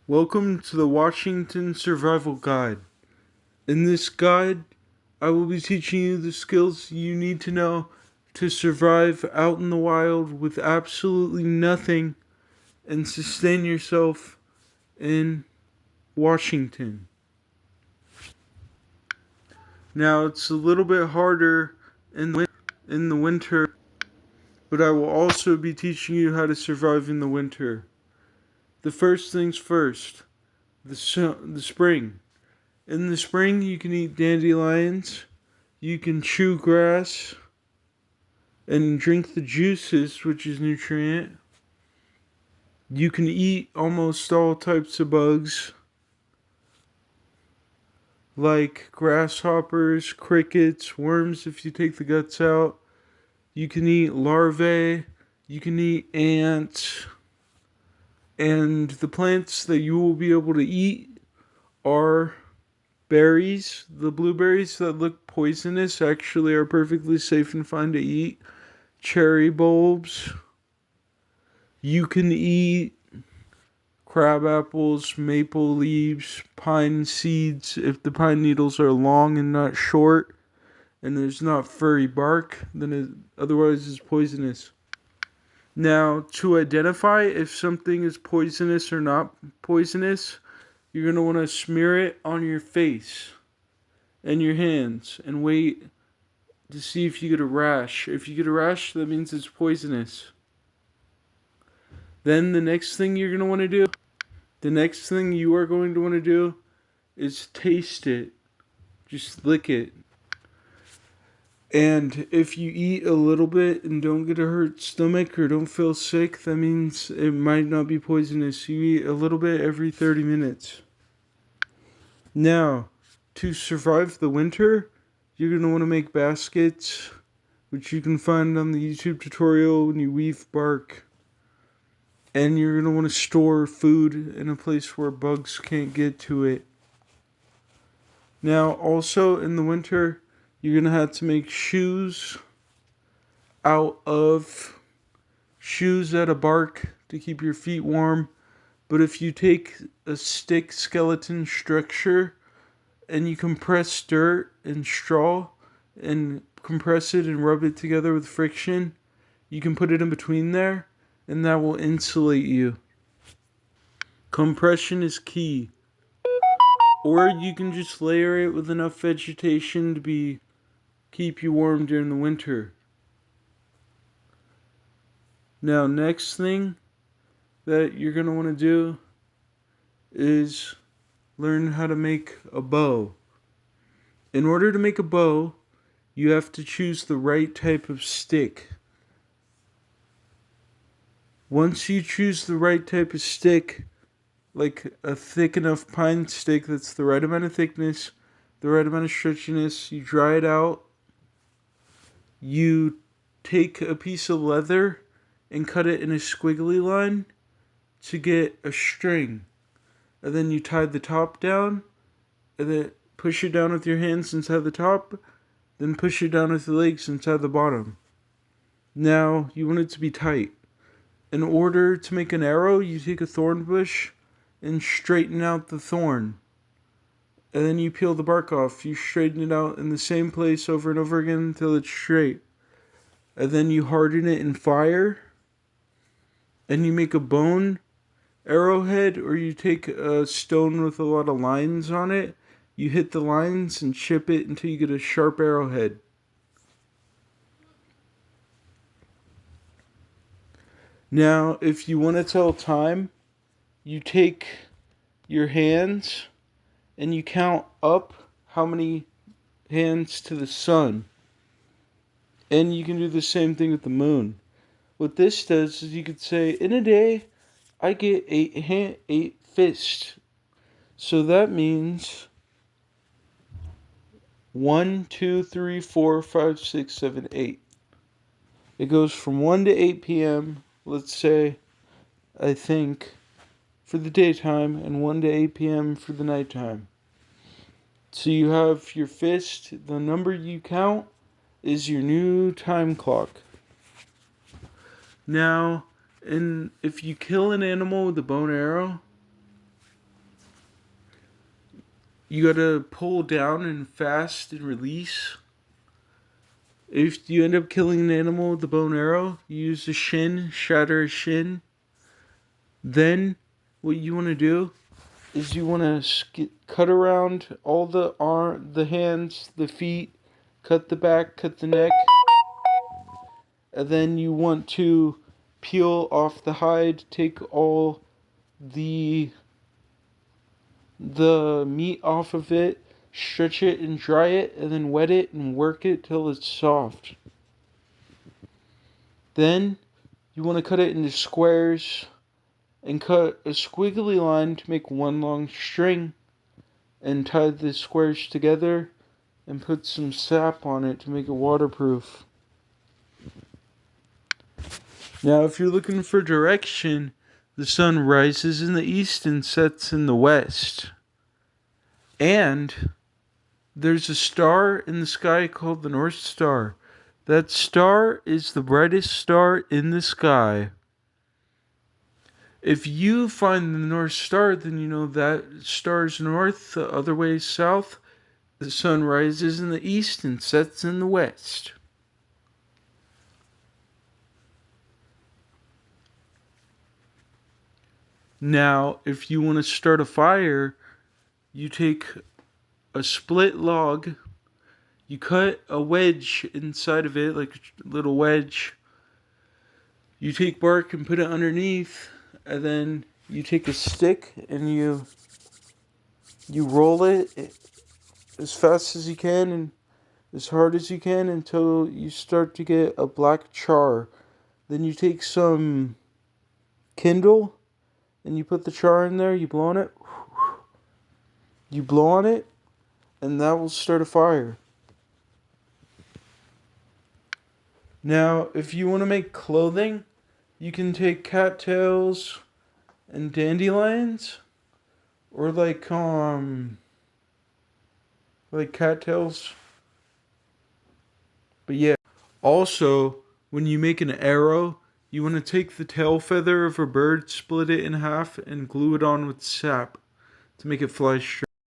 Welcome to the Washington Survival Guide. In this guide, I will be teaching you the skills you need to know to survive out in the wild with absolutely nothing and sustain yourself in Washington. Now, it's a little bit harder in the winter, but I will also be teaching you how to survive in the winter. The first things first, the spring. In the spring, you can eat dandelions, you can chew grass, and drink the juices, which is nutrient. You can eat almost all types of bugs, like grasshoppers, crickets, worms if you take the guts out. You can eat larvae, you can eat ants, and the plants that you will be able to eat are berries. The blueberries that look poisonous actually are perfectly safe and fine to eat. Cherry bulbs. You can eat crab apples, maple leaves, pine seeds. If the pine needles are long and not short, and there's not furry bark, then it otherwise is poisonous. Now, to identify if something is poisonous or not poisonous, you're going to want to smear it on your face and your hands and wait to see if you get a rash. If you get a rash, that means it's poisonous. Then the next thing you are going to want to do is taste it. Just lick it. And if you eat a little bit and don't get a hurt stomach or don't feel sick, that means it might not be poisonous. You eat a little bit every 30 minutes. Now, to survive the winter, you're going to want to make baskets, which you can find on the YouTube tutorial when you weave bark. And you're going to want to store food in a place where bugs can't get to it. Now, also in the winter, you're going to have to make shoes out of bark to keep your feet warm. But if you take a stick skeleton structure and you compress dirt and straw and compress it and rub it together with friction, you can put it in between there, and that will insulate you. Compression is key. Or you can just layer it with enough vegetation to keep you warm during the winter. Now, next thing that you're going to want to do is learn how to make a bow. In order to make a bow, you have to choose the right type of stick. Once you choose the right type of stick, like a thick enough pine stick that's the right amount of thickness, the right amount of stretchiness, you dry it out. You take a piece of leather and cut it in a squiggly line to get a string. And then you tie the top down, and then push it down with your hands inside the top, then push it down with the legs inside the bottom. Now, you want it to be tight. In order to make an arrow, you take a thorn bush and straighten out the thorn. And then you peel the bark off. You straighten it out in the same place over and over again until it's straight. And then you harden it in fire. And you make a bone arrowhead, or you take a stone with a lot of lines on it. You hit the lines and chip it until you get a sharp arrowhead. Now, if you want to tell time, you take your hands and you count up how many hands to the sun. And you can do the same thing with the moon. What this does is you could say, in a day, I get 8 fists. So that means 1, 2, 3, 4, 5, 6, 7, 8. It goes from 1 to 8 p.m., let's say, I think, for the daytime, and 1 to 8 p.m. for the nighttime. So you have your fist, the number you count is your new time clock. Now, if you kill an animal with a bow and arrow, You gotta pull down and fast and release. If you end up killing an animal with the bow and arrow, you use the shin, shatter a shin. Then, what you want to do is you want to cut around all the hands, the feet, cut the back, cut the neck, and then you want to peel off the hide, take all the meat off of it, stretch it and dry it, and then wet it and work it till it's soft. Then you want to cut it into squares and cut a squiggly line to make one long string, and tie the squares together and put some sap on it to make it waterproof. Now, if you're looking for direction, the sun rises in the east and sets in the west. And there's a star in the sky called the North Star. That star is the brightest star in the sky. If you find the North Star, then you know that star is north, the other way is south. The sun rises in the east and sets in the west. Now, if you want to start a fire, you take a split log, you cut a wedge inside of it, like a little wedge. You take bark and put it underneath, and then you take a stick and you roll it as fast as you can and as hard as you can until you start to get a black char. Then you take some kindle and you put the char in there, you blow on it, and that will start a fire. Now, if you want to make clothing, you can take cattails and dandelions, or like cattails. But yeah, also, when you make an arrow, you want to take the tail feather of a bird, split it in half, and glue it on with sap to make it fly straight.